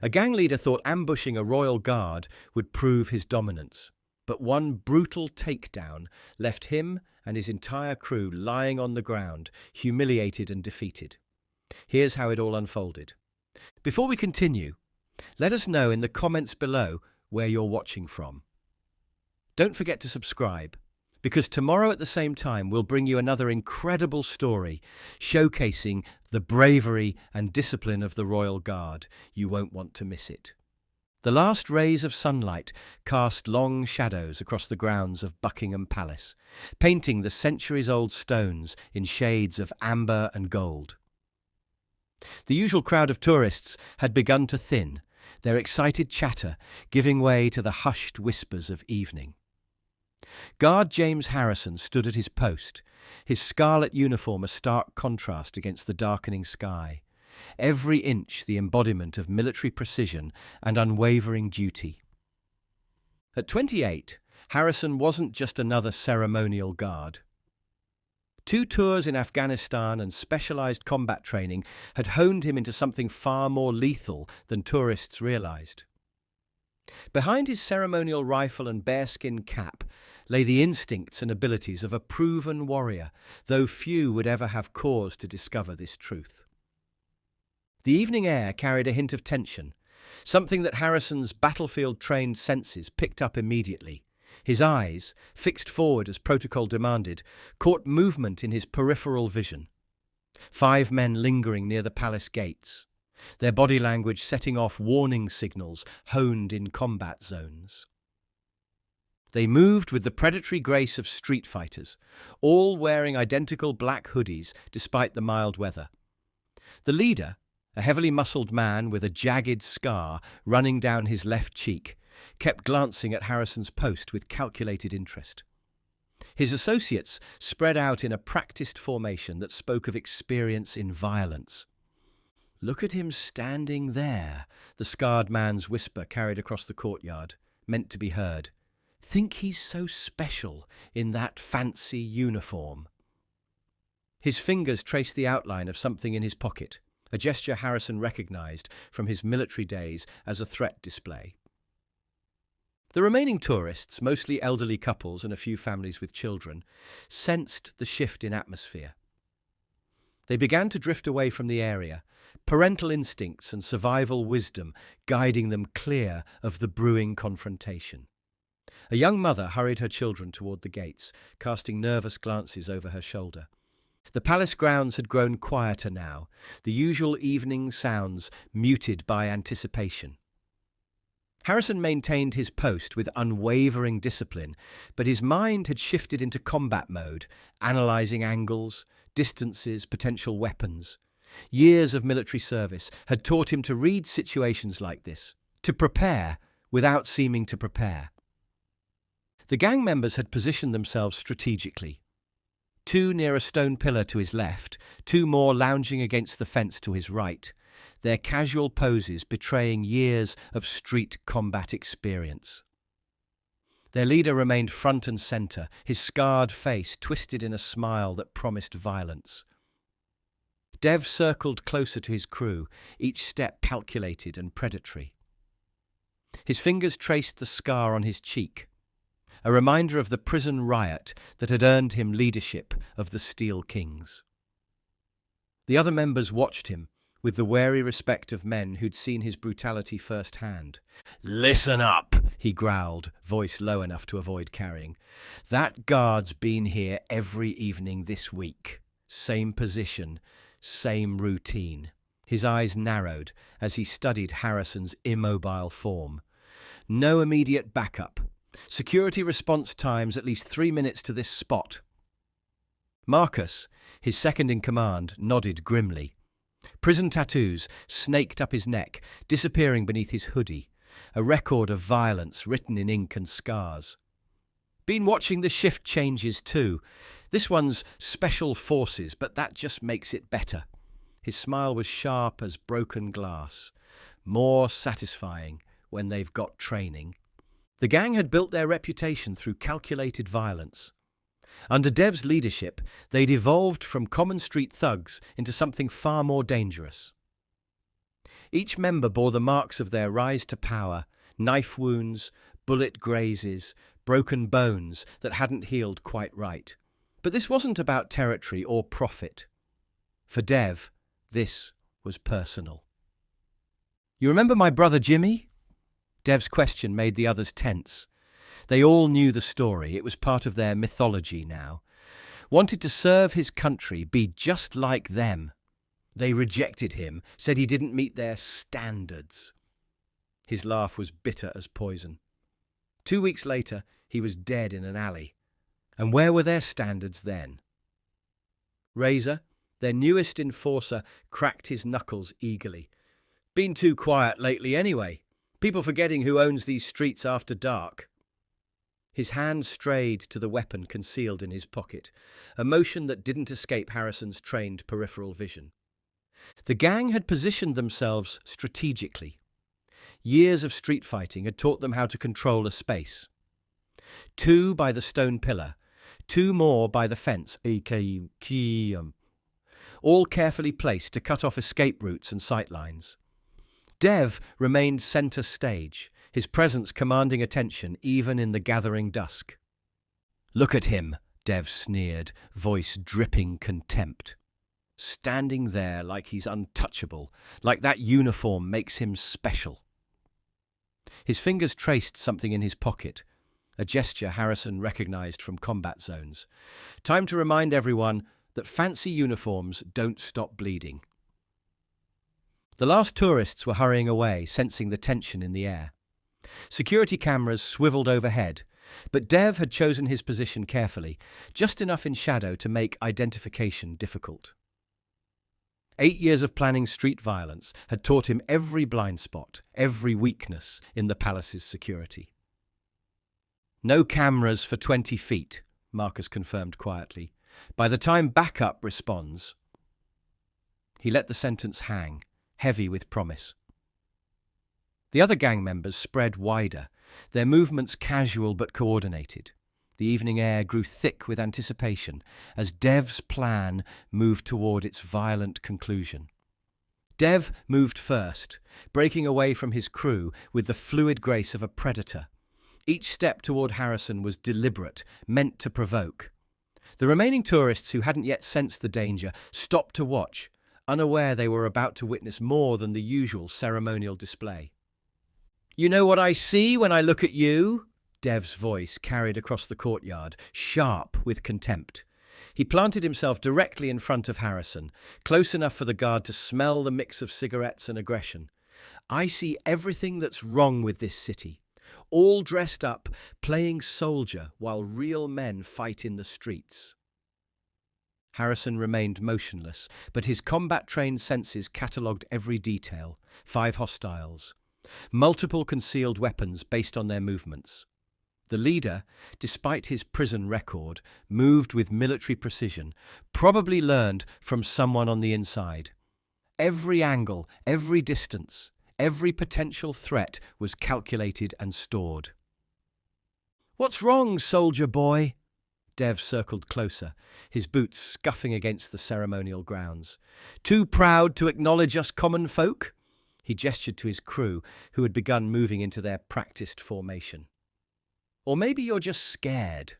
A gang leader thought ambushing a royal guard would prove his dominance, but one brutal takedown left him and his entire crew lying on the ground, humiliated and defeated. Here's how it all unfolded. Before we continue, let us know in the comments below where you're watching from. Don't forget to subscribe, because tomorrow at the same time we'll bring you another incredible story showcasing the bravery and discipline of the Royal Guard. You won't want to miss it. The last rays of sunlight cast long shadows across the grounds of Buckingham Palace, painting the centuries-old stones in shades of amber and gold. The usual crowd of tourists had begun to thin, their excited chatter giving way to the hushed whispers of evening. Guard James Harrison stood at his post, his scarlet uniform a stark contrast against the darkening sky, every inch the embodiment of military precision and unwavering duty. At 28, Harrison wasn't just another ceremonial guard. 2 tours in Afghanistan and specialized combat training had honed him into something far more lethal than tourists realized. Behind his ceremonial rifle and bearskin cap lay the instincts and abilities of a proven warrior, though few would ever have cause to discover this truth. The evening air carried a hint of tension, something that Harrison's battlefield-trained senses picked up immediately. His eyes, fixed forward as protocol demanded, caught movement in his peripheral vision. 5 men lingering near the palace gates, their body language setting off warning signals honed in combat zones. They moved with the predatory grace of street fighters, all wearing identical black hoodies despite the mild weather. The leader, a heavily muscled man with a jagged scar running down his left cheek, kept glancing at Harrison's post with calculated interest. His associates spread out in a practiced formation that spoke of experience in violence. "Look at him standing there," the scarred man's whisper carried across the courtyard, meant to be heard. "Think he's so special in that fancy uniform." His fingers traced the outline of something in his pocket, a gesture Harrison recognized from his military days as a threat display. The remaining tourists, mostly elderly couples and a few families with children, sensed the shift in atmosphere. They began to drift away from the area, parental instincts and survival wisdom guiding them clear of the brewing confrontation. A young mother hurried her children toward the gates, casting nervous glances over her shoulder. The palace grounds had grown quieter now, the usual evening sounds muted by anticipation. Harrison maintained his post with unwavering discipline, but his mind had shifted into combat mode, analysing angles, distances, potential weapons. Years of military service had taught him to read situations like this, to prepare without seeming to prepare. The gang members had positioned themselves strategically. 2 near a stone pillar to his left, 2 more lounging against the fence to his right, their casual poses betraying years of street combat experience. Their leader remained front and center, his scarred face twisted in a smile that promised violence. Dev circled closer to his crew, each step calculated and predatory. His fingers traced the scar on his cheek, a reminder of the prison riot that had earned him leadership of the Steel Kings. The other members watched him, with the wary respect of men who'd seen his brutality firsthand. "Listen up," he growled, voice low enough to avoid carrying. "That guard's been here every evening this week. Same position, same routine." His eyes narrowed as he studied Harrison's immobile form. "No immediate backup. Security response times at least 3 minutes to this spot." Marcus, his second in command, nodded grimly. Prison tattoos snaked up his neck, disappearing beneath his hoodie, a record of violence written in ink and scars. "Been watching the shift changes too. This one's special forces, but that just makes it better." His smile was sharp as broken glass. "More satisfying when they've got training." The gang had built their reputation through calculated violence. Under Dev's leadership, they'd evolved from common street thugs into something far more dangerous. Each member bore the marks of their rise to power, knife wounds, bullet grazes, broken bones that hadn't healed quite right. But this wasn't about territory or profit. For Dev, this was personal. "You remember my brother Jimmy?" Dev's question made the others tense. They all knew the story. It was part of their mythology now. Wanted to serve his country, be just like them. They rejected him, said he didn't meet their standards. His laugh was bitter as poison. 2 weeks later, he was dead in an alley. And where were their standards then? Razor, their newest enforcer, cracked his knuckles eagerly. "Been too quiet lately anyway. People forgetting who owns these streets after dark." His hand strayed to the weapon concealed in his pocket, a motion that didn't escape Harrison's trained peripheral vision. The gang had positioned themselves strategically. Years of street fighting had taught them how to control a space. 2 by the stone pillar, 2 more by the fence, all carefully placed to cut off escape routes and sightlines. Dev remained center stage, his presence commanding attention even in the gathering dusk. "Look at him," Dev sneered, voice dripping contempt. "Standing there like he's untouchable, like that uniform makes him special." His fingers traced something in his pocket, a gesture Harrison recognized from combat zones. Time to remind everyone that fancy uniforms don't stop bleeding. The last tourists were hurrying away, sensing the tension in the air. Security cameras swiveled overhead, but Dev had chosen his position carefully, just enough in shadow to make identification difficult. 8 years of planning street violence had taught him every blind spot, every weakness in the palace's security. "No cameras for 20 feet, Marcus confirmed quietly. "By the time backup responds..." He let the sentence hang, heavy with promise. The other gang members spread wider, their movements casual but coordinated. The evening air grew thick with anticipation as Dev's plan moved toward its violent conclusion. Dev moved first, breaking away from his crew with the fluid grace of a predator. Each step toward Harrison was deliberate, meant to provoke. The remaining tourists who hadn't yet sensed the danger stopped to watch, unaware they were about to witness more than the usual ceremonial display. "You know what I see when I look at you?" Dev's voice carried across the courtyard, sharp with contempt. He planted himself directly in front of Harrison, close enough for the guard to smell the mix of cigarettes and aggression. "I see everything that's wrong with this city. All dressed up, playing soldier while real men fight in the streets." Harrison remained motionless, but his combat-trained senses catalogued every detail. 5 hostiles. Multiple concealed weapons based on their movements. The leader, despite his prison record, moved with military precision, probably learned from someone on the inside. Every angle, every distance, every potential threat was calculated and stored. "What's wrong, soldier boy?" Dev circled closer, his boots scuffing against the ceremonial grounds. "Too proud to acknowledge us common folk?" He gestured to his crew, who had begun moving into their practiced formation. "Or maybe you're just scared.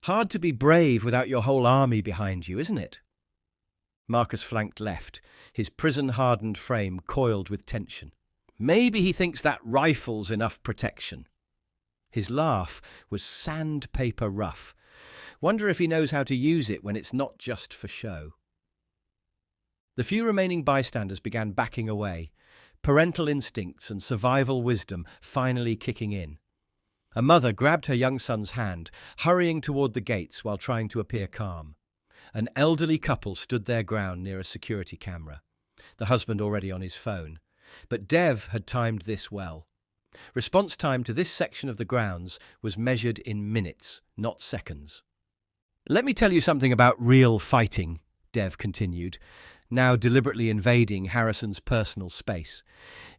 Hard to be brave without your whole army behind you, isn't it?" Marcus flanked left, his prison-hardened frame coiled with tension. "Maybe he thinks that rifle's enough protection." His laugh was sandpaper rough. Wonder if he knows how to use it when it's not just for show. The few remaining bystanders began backing away, parental instincts and survival wisdom finally kicking in. A mother grabbed her young son's hand, hurrying toward the gates while trying to appear calm. An elderly couple stood their ground near a security camera, the husband already on his phone. But Dev had timed this well. Response time to this section of the grounds was measured in minutes, not seconds. "Let me tell you something about real fighting," Dev continued, now deliberately invading Harrison's personal space.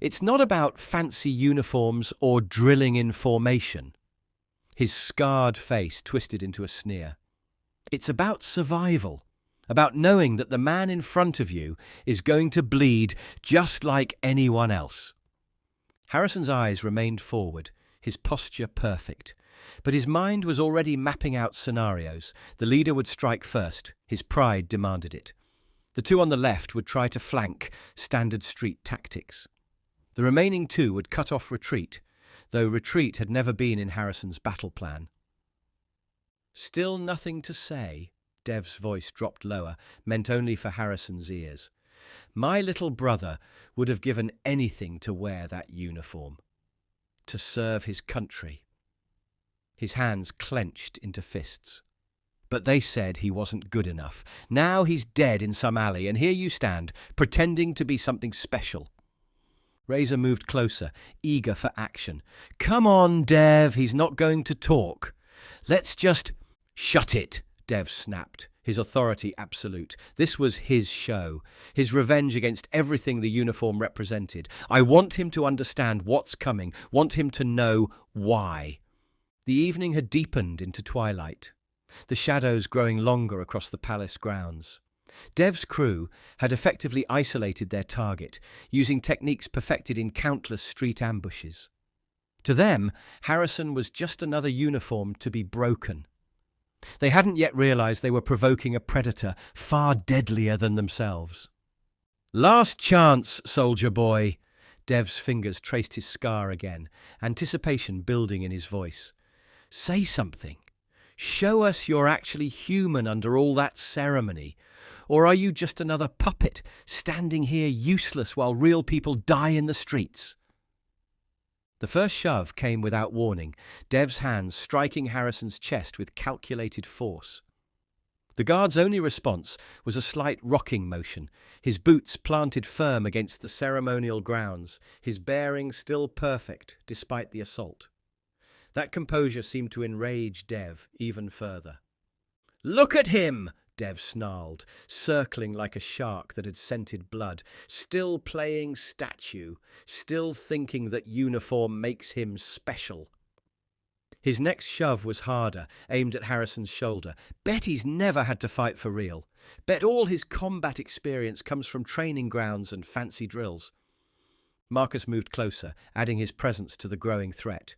"It's not about fancy uniforms or drilling in formation." His scarred face twisted into a sneer. "It's about survival. about knowing that the man in front of you is going to bleed just like anyone else. Harrison's eyes remained forward, his posture perfect. But his mind was already mapping out scenarios. The leader would strike first. His pride demanded it. The two on the left would try to flank, standard street tactics. The remaining two would cut off retreat, though retreat had never been in Harrison's battle plan. Still nothing to say. Dev's voice dropped lower, meant only for Harrison's ears. My little brother would have given anything to wear that uniform, to serve his country. His hands clenched into fists. But they said he wasn't good enough. Now he's dead in some alley, and here you stand, pretending to be something special. Razor moved closer, eager for action. Come on, Dev, he's not going to talk. Let's just... Shut it, Dev snapped, his authority absolute. This was his show, his revenge against everything the uniform represented. I want him to understand what's coming, want him to know why. The evening had deepened into twilight, the shadows growing longer across the palace grounds. Dev's crew had effectively isolated their target, using techniques perfected in countless street ambushes. To them, Harrison was just another uniform to be broken. They hadn't yet realized they were provoking a predator far deadlier than themselves. Last chance, soldier boy. Dev's fingers traced his scar again, anticipation building in his voice. Say something. Show us you're actually human under all that ceremony. Or are you just another puppet, standing here useless while real people die in the streets? The first shove came without warning, Dev's hands striking Harrison's chest with calculated force. The guard's only response was a slight rocking motion, his boots planted firm against the ceremonial grounds, his bearing still perfect despite the assault. That composure seemed to enrage Dev even further. Look at him! Dev snarled, circling like a shark that had scented blood, still playing statue, still thinking that uniform makes him special. His next shove was harder, aimed at Harrison's shoulder. Bet he's never had to fight for real. Bet all his combat experience comes from training grounds and fancy drills. Marcus moved closer, adding his presence to the growing threat.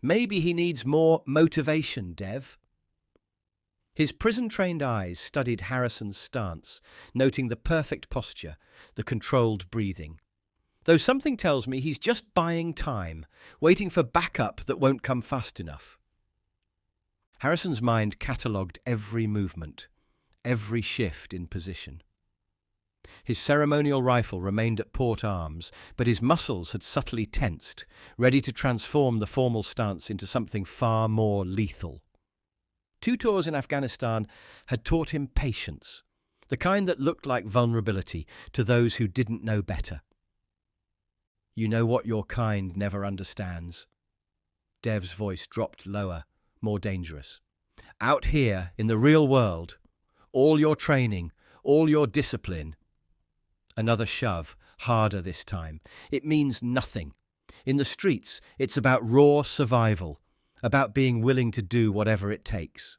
Maybe he needs more motivation, Dev. His prison-trained eyes studied Harrison's stance, noting the perfect posture, the controlled breathing. Though something tells me he's just buying time, waiting for backup that won't come fast enough. Harrison's mind catalogued every movement, every shift in position. His ceremonial rifle remained at port arms, but his muscles had subtly tensed, ready to transform the formal stance into something far more lethal. 2 tours in Afghanistan had taught him patience, the kind that looked like vulnerability to those who didn't know better. You know what your kind never understands. Dev's voice dropped lower, more dangerous. Out here, in the real world, all your training, all your discipline. Another shove, harder this time. It means nothing. In the streets, it's about raw survival, about being willing to do whatever it takes.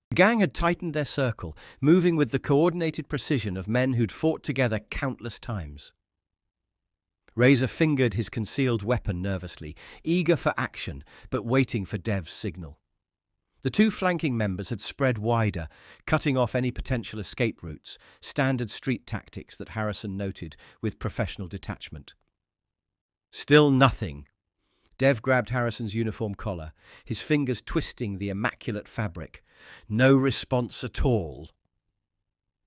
The gang had tightened their circle, moving with the coordinated precision of men who'd fought together countless times. Razor fingered his concealed weapon nervously, eager for action, but waiting for Dev's signal. The 2 flanking members had spread wider, cutting off any potential escape routes, standard street tactics that Harrison noted with professional detachment. Still nothing. Dev grabbed Harrison's uniform collar, his fingers twisting the immaculate fabric. No response at all.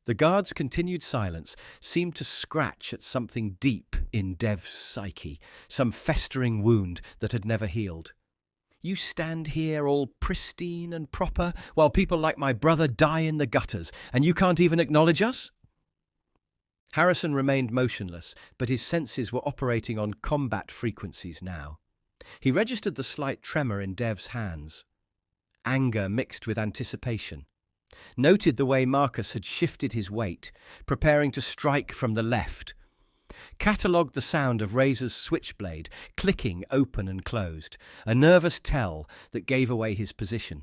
The guard's continued silence seemed to scratch at something deep in Dev's psyche, some festering wound that had never healed. You stand here all pristine and proper while people like my brother die in the gutters, and you can't even acknowledge us? Harrison remained motionless, but his senses were operating on combat frequencies now. He registered the slight tremor in Dev's hands, anger mixed with anticipation. Noted the way Marcus had shifted his weight, preparing to strike from the left. Catalogued the sound of Razor's switchblade, clicking open and closed, a nervous tell that gave away his position.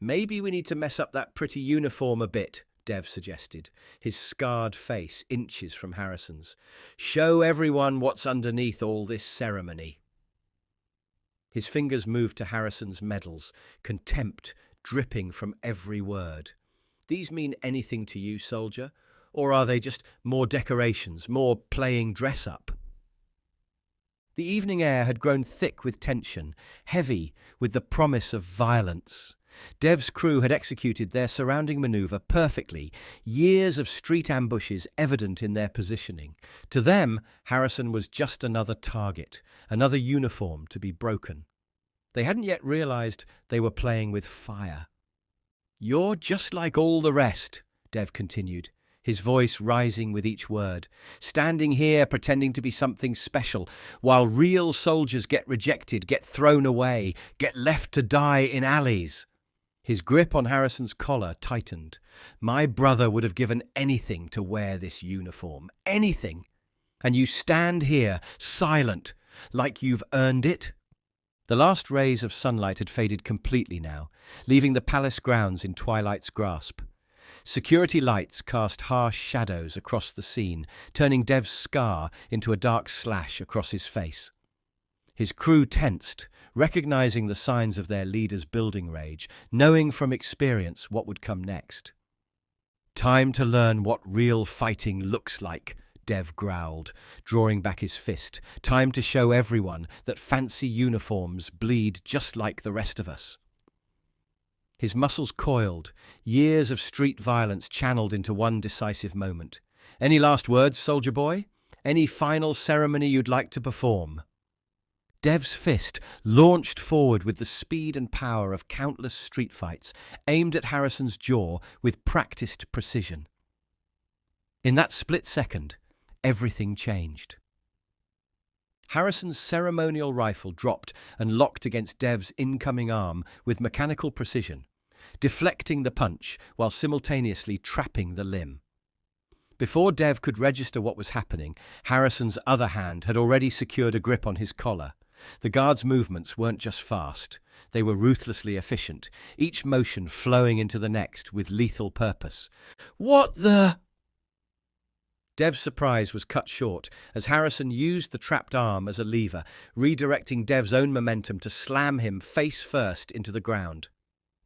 Maybe we need to mess up that pretty uniform a bit, Dev suggested, his scarred face inches from Harrison's. Show everyone what's underneath all this ceremony. His fingers moved to Harrison's medals, contempt dripping from every word. These mean anything to you, soldier? Or are they just more decorations, more playing dress-up? The evening air had grown thick with tension, heavy with the promise of violence. Dev's crew had executed their surrounding maneuver perfectly, years of street ambushes evident in their positioning. To them, Harrison was just another target, another uniform to be broken. They hadn't yet realized they were playing with fire. "You're just like all the rest," Dev continued, his voice rising with each word, "standing here pretending to be something special, while real soldiers get rejected, get thrown away, get left to die in alleys." His grip on Harrison's collar tightened. "My brother would have given anything to wear this uniform. Anything. And you stand here, silent, like you've earned it?" The last rays of sunlight had faded completely now, leaving the palace grounds in twilight's grasp. Security lights cast harsh shadows across the scene, turning Dev's scar into a dark slash across his face. His crew tensed, recognizing the signs of their leader's building rage, knowing from experience what would come next. "Time to learn what real fighting looks like," Dev growled, drawing back his fist. "Time to show everyone that fancy uniforms bleed just like the rest of us." His muscles coiled, years of street violence channeled into one decisive moment. "Any last words, soldier boy? Any final ceremony you'd like to perform?" Dev's fist launched forward with the speed and power of countless street fights, aimed at Harrison's jaw with practiced precision. In that split second, everything changed. Harrison's ceremonial rifle dropped and locked against Dev's incoming arm with mechanical precision, deflecting the punch while simultaneously trapping the limb. Before Dev could register what was happening, Harrison's other hand had already secured a grip on his collar. The guard's movements weren't just fast, they were ruthlessly efficient, each motion flowing into the next with lethal purpose. "What the—" Dev's surprise was cut short as Harrison used the trapped arm as a lever, redirecting Dev's own momentum to slam him face first into the ground.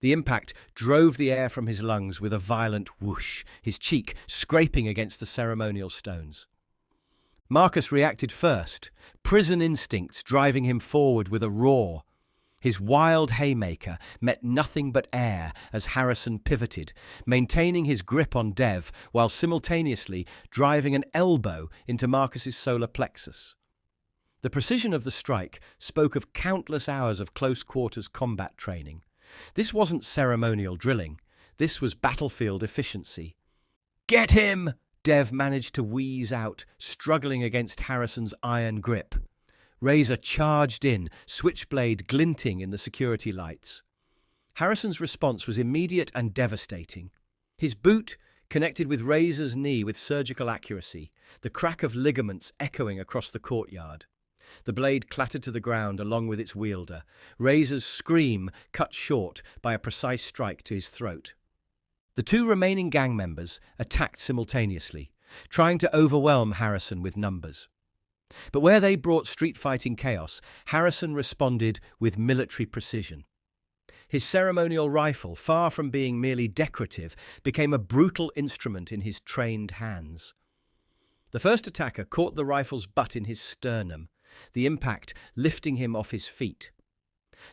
The impact drove the air from his lungs with a violent whoosh, his cheek scraping against the ceremonial stones. Marcus reacted first, prison instincts driving him forward with a roar. His wild haymaker met nothing but air as Harrison pivoted, maintaining his grip on Dev while simultaneously driving an elbow into Marcus's solar plexus. The precision of the strike spoke of countless hours of close-quarters combat training. This wasn't ceremonial drilling. This was battlefield efficiency. "Get him!" Dev managed to wheeze out, struggling against Harrison's iron grip. Razor charged in, switchblade glinting in the security lights. Harrison's response was immediate and devastating. His boot connected with Razor's knee with surgical accuracy, the crack of ligaments echoing across the courtyard. The blade clattered to the ground along with its wielder, Razor's scream cut short by a precise strike to his throat. The two remaining gang members attacked simultaneously, trying to overwhelm Harrison with numbers. But where they brought street-fighting chaos, Harrison responded with military precision. His ceremonial rifle, far from being merely decorative, became a brutal instrument in his trained hands. The first attacker caught the rifle's butt in his sternum, the impact lifting him off his feet.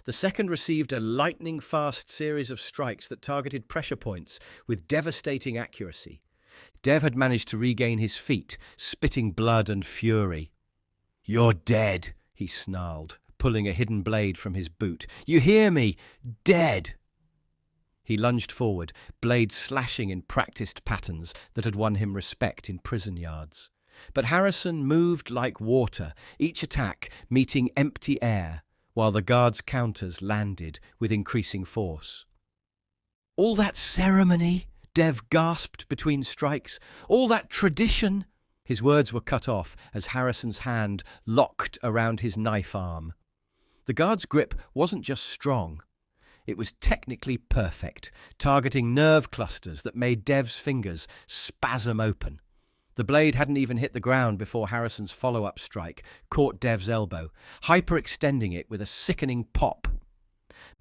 The second received a lightning-fast series of strikes that targeted pressure points with devastating accuracy. Dev had managed to regain his feet, spitting blood and fury. "You're dead," he snarled, pulling a hidden blade from his boot. "You hear me? Dead!" He lunged forward, blade slashing in practiced patterns that had won him respect in prison yards. But Harrison moved like water, each attack meeting empty air, while the guards' counters landed with increasing force. "All that ceremony," Dev gasped between strikes. "All that tradition." His words were cut off as Harrison's hand locked around his knife arm. The guard's grip wasn't just strong. It was technically perfect, targeting nerve clusters that made Dev's fingers spasm open. The blade hadn't even hit the ground before Harrison's follow-up strike caught Dev's elbow, hyperextending it with a sickening pop.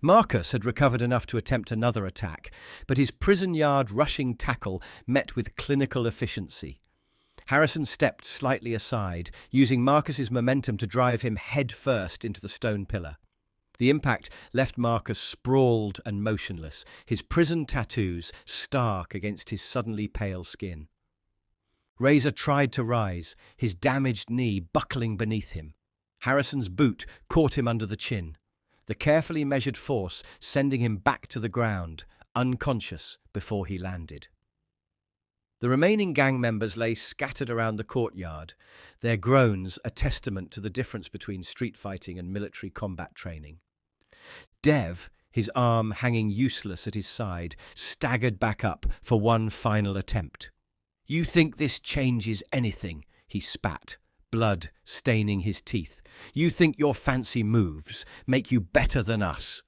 Marcus had recovered enough to attempt another attack, but his prison yard rushing tackle met with clinical efficiency. Harrison stepped slightly aside, using Marcus's momentum to drive him head first into the stone pillar. The impact left Marcus sprawled and motionless, his prison tattoos stark against his suddenly pale skin. Razor tried to rise, his damaged knee buckling beneath him. Harrison's boot caught him under the chin, the carefully measured force sending him back to the ground, unconscious before he landed. The remaining gang members lay scattered around the courtyard, their groans a testament to the difference between street fighting and military combat training. Dev, his arm hanging useless at his side, staggered back up for one final attempt. "You think this changes anything?" he spat, blood staining his teeth. "You think your fancy moves make you better than us?"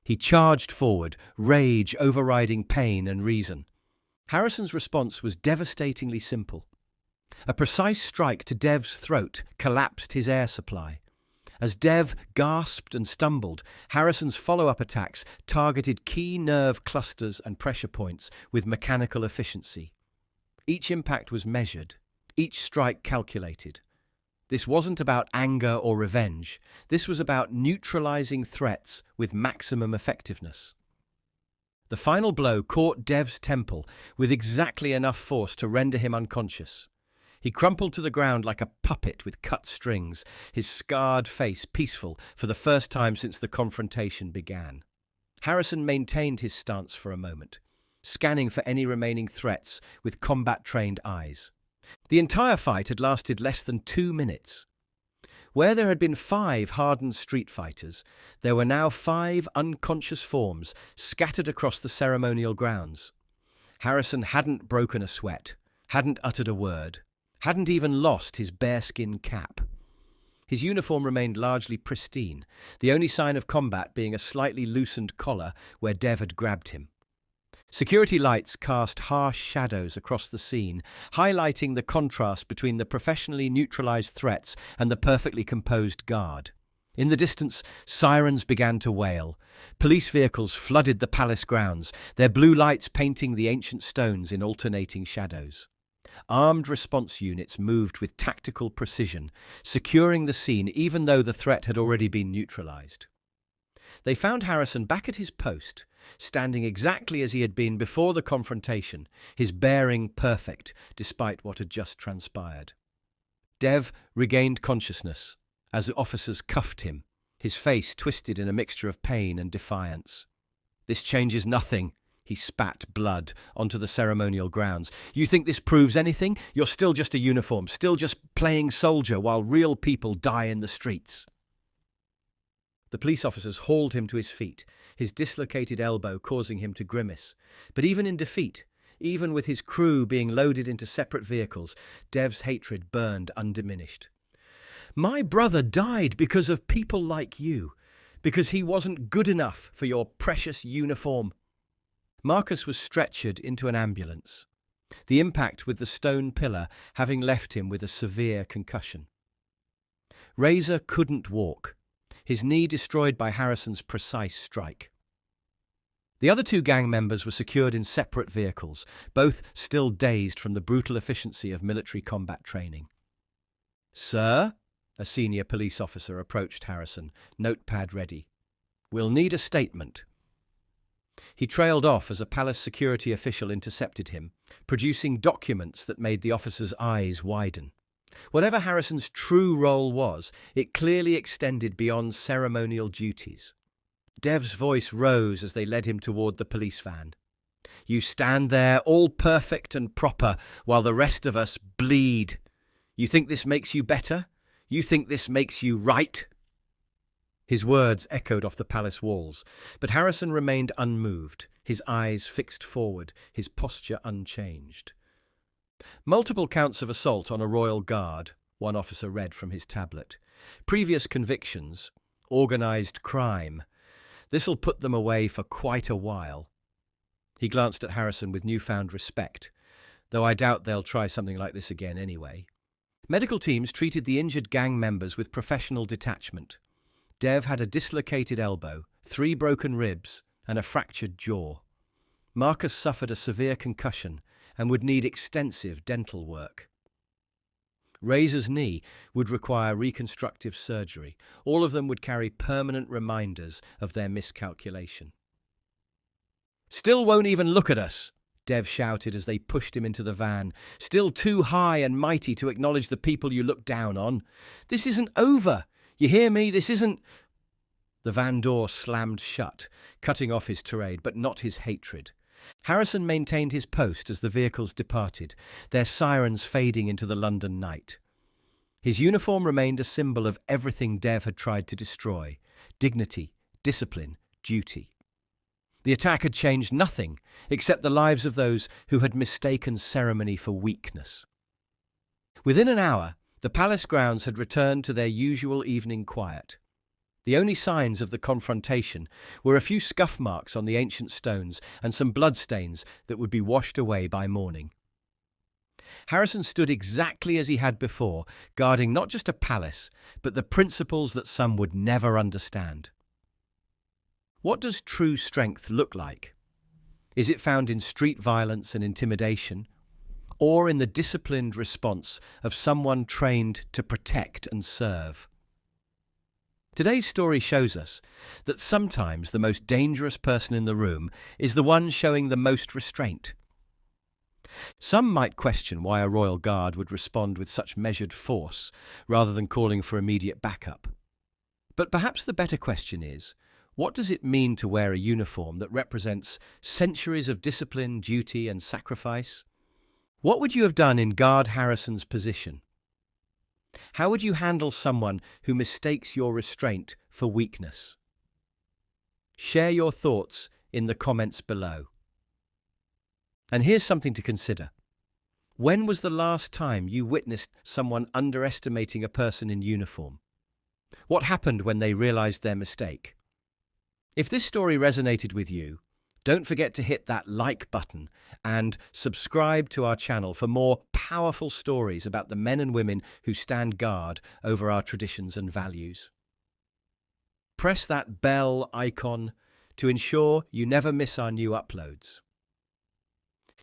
He charged forward, rage overriding pain and reason. Harrison's response was devastatingly simple. A precise strike to Dev's throat collapsed his air supply. As Dev gasped and stumbled, Harrison's follow-up attacks targeted key nerve clusters and pressure points with mechanical efficiency. Each impact was measured, each strike calculated. This wasn't about anger or revenge. This was about neutralizing threats with maximum effectiveness. The final blow caught Dev's temple with exactly enough force to render him unconscious. He crumpled to the ground like a puppet with cut strings, his scarred face peaceful for the first time since the confrontation began. Harrison maintained his stance for a moment, scanning for any remaining threats with combat-trained eyes. The entire fight had lasted less than 2 minutes. Where there had been 5 hardened street fighters, there were now 5 unconscious forms scattered across the ceremonial grounds. Harrison hadn't broken a sweat, hadn't uttered a word, hadn't even lost his bearskin cap. His uniform remained largely pristine, the only sign of combat being a slightly loosened collar where Dev had grabbed him. Security lights cast harsh shadows across the scene, highlighting the contrast between the professionally neutralized threats and the perfectly composed guard. In the distance, sirens began to wail. Police vehicles flooded the palace grounds, their blue lights painting the ancient stones in alternating shadows. Armed response units moved with tactical precision, securing the scene even though the threat had already been neutralized. They found Harrison back at his post, standing exactly as he had been before the confrontation, his bearing perfect despite what had just transpired. Dev regained consciousness as the officers cuffed him, his face twisted in a mixture of pain and defiance. "This changes nothing," he spat blood onto the ceremonial grounds. "You think this proves anything? You're still just a uniform, still just playing soldier while real people die in the streets." The police officers hauled him to his feet, his dislocated elbow causing him to grimace. But even in defeat, even with his crew being loaded into separate vehicles, Dev's hatred burned undiminished. "My brother died because of people like you, because he wasn't good enough for your precious uniform." Marcus was stretchered into an ambulance, the impact with the stone pillar having left him with a severe concussion. Razor couldn't walk, his knee destroyed by Harrison's precise strike. The other 2 gang members were secured in separate vehicles, both still dazed from the brutal efficiency of military combat training. "Sir?" A senior police officer approached Harrison, notepad ready. "We'll need a statement." He trailed off as a palace security official intercepted him, producing documents that made the officer's eyes widen. Whatever Harrison's true role was, it clearly extended beyond ceremonial duties. Dev's voice rose as they led him toward the police van. "You stand there, all perfect and proper, while the rest of us bleed. You think this makes you better? You think this makes you right?" His words echoed off the palace walls, but Harrison remained unmoved, his eyes fixed forward, his posture unchanged. "Multiple counts of assault on a royal guard," one officer read from his tablet. "Previous convictions, organized crime. This'll put them away for quite a while." He glanced at Harrison with newfound respect, though I doubt they'll try something like this again anyway. Medical teams treated the injured gang members with professional detachment. Dev had a dislocated elbow, 3 broken ribs, and a fractured jaw. Marcus suffered a severe concussion and would need extensive dental work. Razor's knee would require reconstructive surgery. All of them would carry permanent reminders of their miscalculation. "Still won't even look at us," Dev shouted as they pushed him into the van. "Still too high and mighty to acknowledge the people you look down on. This isn't over. You hear me? This isn't—" The van door slammed shut, cutting off his tirade, but not his hatred. Harrison maintained his post as the vehicles departed, their sirens fading into the London night. His uniform remained a symbol of everything Dev had tried to destroy: dignity, discipline, duty. The attack had changed nothing except the lives of those who had mistaken ceremony for weakness. Within an hour, the palace grounds had returned to their usual evening quiet. The only signs of the confrontation were a few scuff marks on the ancient stones and some bloodstains that would be washed away by morning. Harrison stood exactly as he had before, guarding not just a palace, but the principles that some would never understand. What does true strength look like? Is it found in street violence and intimidation, or in the disciplined response of someone trained to protect and serve? Today's story shows us that sometimes the most dangerous person in the room is the one showing the most restraint. Some might question why a royal guard would respond with such measured force rather than calling for immediate backup. But perhaps the better question is, what does it mean to wear a uniform that represents centuries of discipline, duty, and sacrifice? What would you have done in Guard Harrison's position? How would you handle someone who mistakes your restraint for weakness? Share your thoughts in the comments below. And here's something to consider. When was the last time you witnessed someone underestimating a person in uniform? What happened when they realized their mistake? If this story resonated with you, don't forget to hit that like button and subscribe to our channel for more powerful stories about the men and women who stand guard over our traditions and values. Press that bell icon to ensure you never miss our new uploads.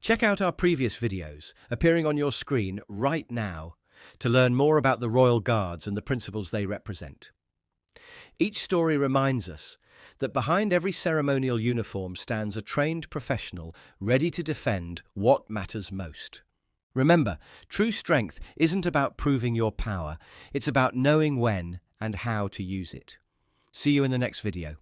Check out our previous videos appearing on your screen right now to learn more about the Royal Guards and the principles they represent. Each story reminds us that behind every ceremonial uniform stands a trained professional ready to defend what matters most. Remember, true strength isn't about proving your power, it's about knowing when and how to use it. See you in the next video.